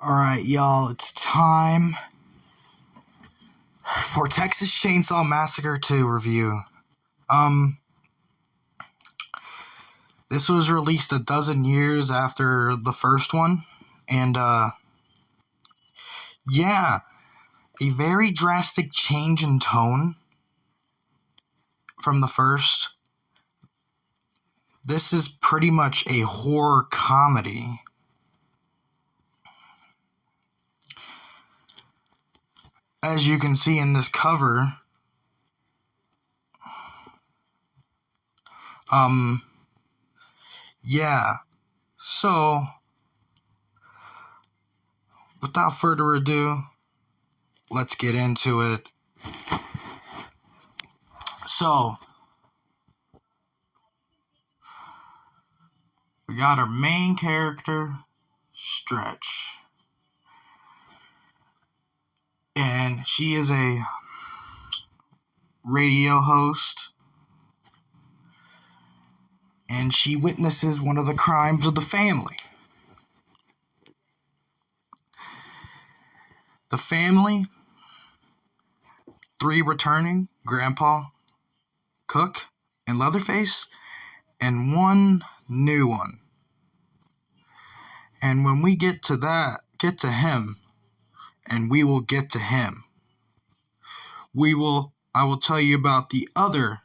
Alright, y'all, it's time for Texas Chainsaw Massacre 2 review. This was released a dozen years after the first one, and, yeah, a very drastic change in tone from the first. This is pretty much a horror comedy. As you can see in this cover, yeah, so, without further ado, let's get into it. So, we got our main character, Stretch. And she is a radio host. And she witnesses one of the crimes of the family. The family, 3 returning, Grandpa, Cook, and Leatherface, and 1 new one. And when we get to him, and we will get to him, I will tell you about the other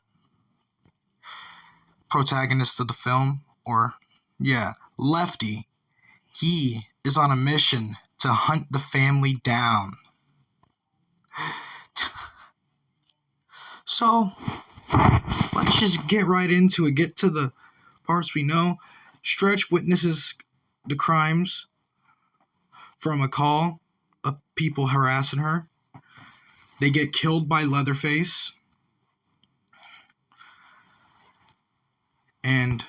protagonist of the film, Lefty. He is on a mission to hunt the family down. So, let's just get right into it, get to the parts we know. Stretch witnesses the crimes from a call of people harassing her. They get killed by Leatherface. And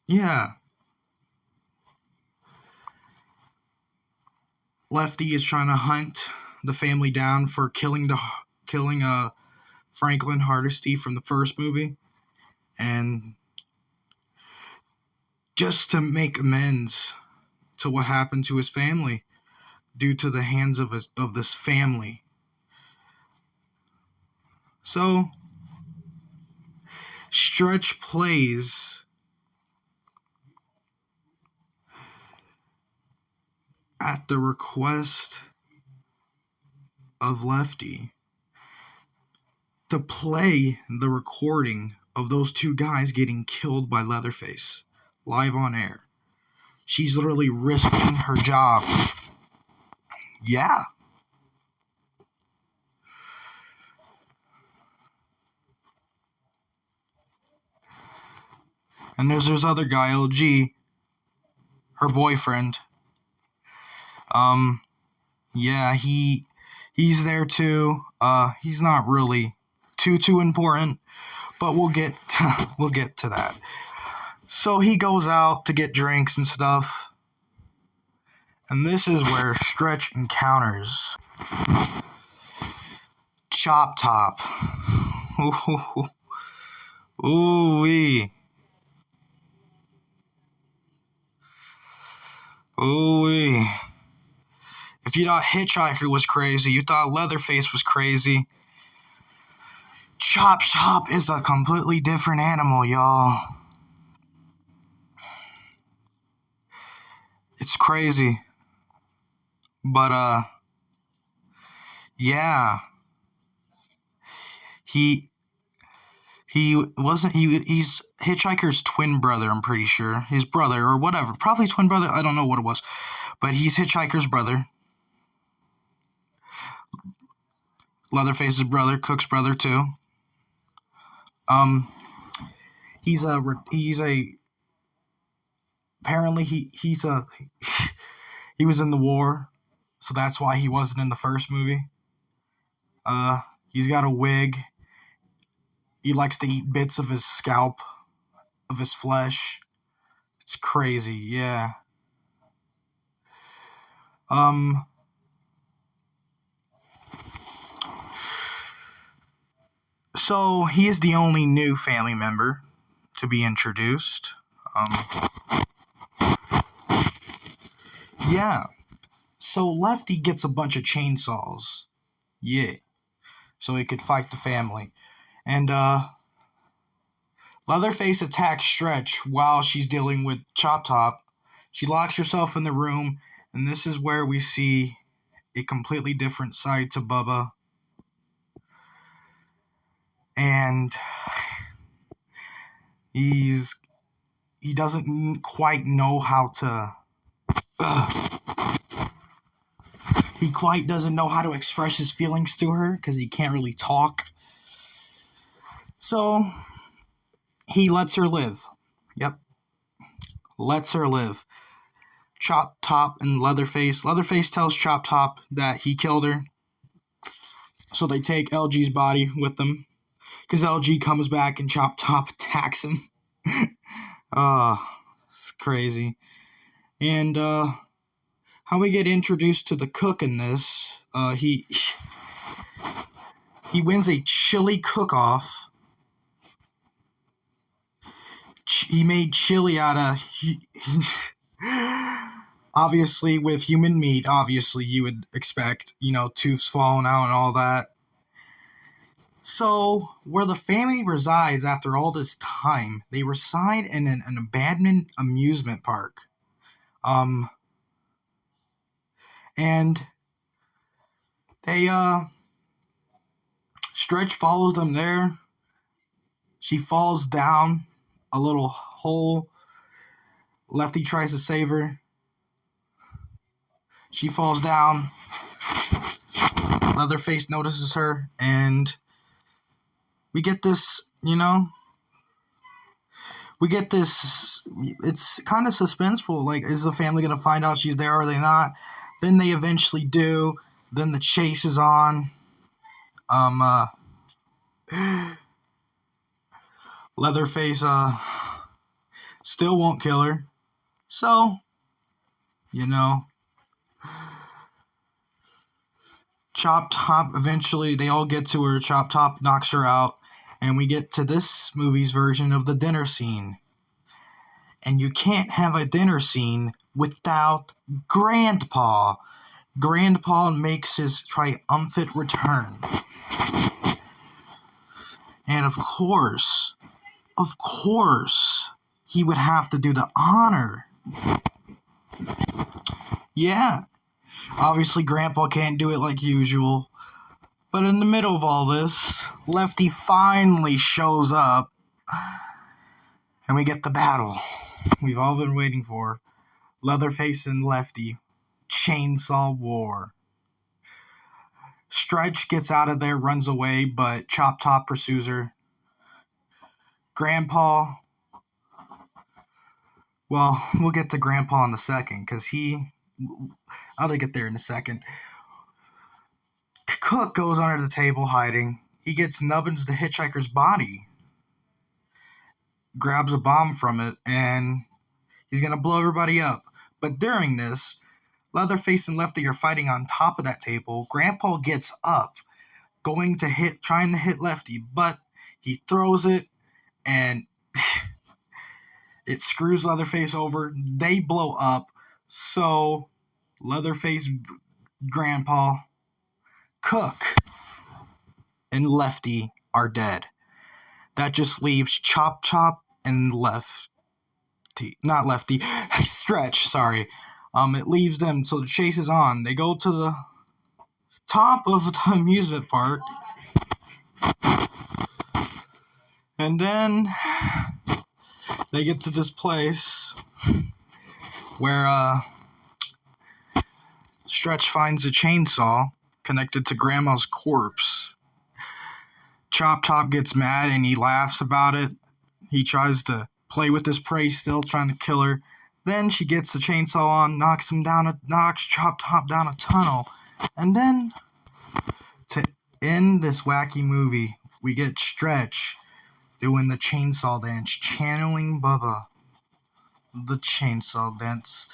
yeah, Lefty is trying to hunt the family down for killing Franklin Hardesty from the first movie, and just to make amends to what happened to his family due to the hands of this family. So, Stretch plays at the request of Lefty to play the recording of those 2 guys getting killed by Leatherface live on air. She's literally risking her job. Yeah. And there's this other guy, LG, her boyfriend. Yeah, he's there too. He's not really too important, but we'll get to that. So he goes out to get drinks and stuff. And this is where Stretch encounters Chop Top. Ooh-wee. Ooh-wee. If you thought Hitchhiker was crazy, you thought Leatherface was crazy, Chop Chop is a completely different animal, y'all. It's crazy. But, yeah. He's Hitchhiker's twin brother, I'm pretty sure. His brother, or whatever. Probably twin brother, I don't know what it was. But he's Hitchhiker's brother. Leatherface's brother, Cook's brother too. Apparently he was in the war, so that's why he wasn't in the first movie. He's got a wig. He likes to eat bits of his scalp, of his flesh. It's crazy, yeah. So he is the only new family member to be introduced. Yeah. So Lefty gets a bunch of chainsaws. Yeah. So he could fight the family. And Leatherface attacks Stretch while she's dealing with Chop Top. She locks herself in the room, and this is where we see a completely different side to Bubba. And he doesn't quite know how to he quite doesn't know how to express his feelings to her because he can't really talk. So he lets her live. Yep. Lets her live. Chop Top and Leatherface. Leatherface tells Chop Top that he killed her. So they take LG's body with them. Because LG comes back and Chop Top attacks him. It's crazy. And how we get introduced to the cook in this, he wins a chili cook-off. He made chili out of obviously with human meat. Obviously you would expect, tooths falling out and all that. So where the family resides after all this time, they reside in an abandoned amusement park. And they Stretch follows them there. She falls down a little hole. Lefty tries to save her. She falls down. Leatherface notices her, and we get this, it's kind of suspenseful. Like, is the family going to find out she's there or are they not? Then they eventually do. Then the chase is on. Leatherface, still won't kill her. So, Chop Top, eventually they all get to her. Chop Top knocks her out. And we get to this movie's version of the dinner scene. And you can't have a dinner scene without Grandpa. Grandpa makes his triumphant return. And of course, he would have to do the honor. Yeah. Obviously, Grandpa can't do it like usual. But in the middle of all this, Lefty finally shows up. And we get the battle we've all been waiting for. Leatherface and Lefty. Chainsaw War. Stretch gets out of there, runs away, but Chop Top pursues her. Grandpa... Well, we'll get to Grandpa in a second, because I'll get there in a second. Cook goes under the table hiding. He gets Nubbins the hitchhiker's body. Grabs a bomb from it, and he's going to blow everybody up. But during this, Leatherface and Lefty are fighting on top of that table. Grandpa gets up, trying to hit Lefty, but he throws it, and it screws Leatherface over. They blow up, so Leatherface, Grandpa, Cook, and Lefty are dead. That just leaves Chop and not Lefty, Stretch, sorry. It leaves them, so the chase is on. They go to the top of the amusement park. And then they get to this place where Stretch finds a chainsaw connected to Grandma's corpse. Chop Top gets mad and he laughs about it. He tries to play with this prey, still trying to kill her. Then she gets the chainsaw on, knocks Chop Top down a tunnel. And then, to end this wacky movie, we get Stretch doing the chainsaw dance, channeling Bubba. The chainsaw dance.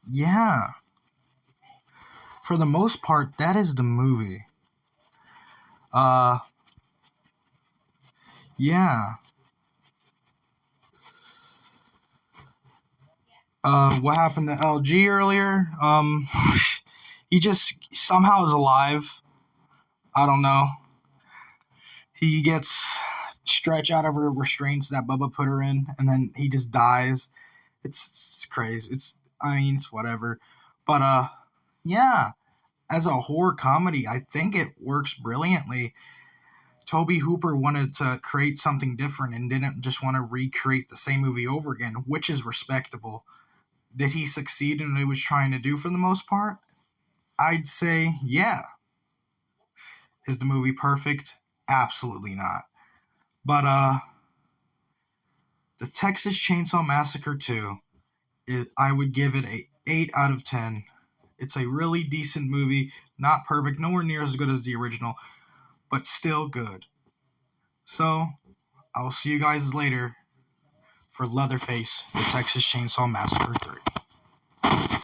Yeah. For the most part, that is the movie. Yeah. what happened to LG earlier? He just somehow is alive. I don't know. He gets stretched out of her restraints that Bubba put her in, and then he just dies. It's crazy. It's whatever. But yeah, as a horror comedy, I think it works brilliantly. Toby Hooper wanted to create something different and didn't just want to recreate the same movie over again, which is respectable. Did he succeed in what he was trying to do for the most part? I'd say yeah. Is the movie perfect? Absolutely not. But the Texas Chainsaw Massacre 2, I would give it a 8 out of 10. It's a really decent movie, not perfect, nowhere near as good as the original, but still good. So, I'll see you guys later for Leatherface, the Texas Chainsaw Massacre 3.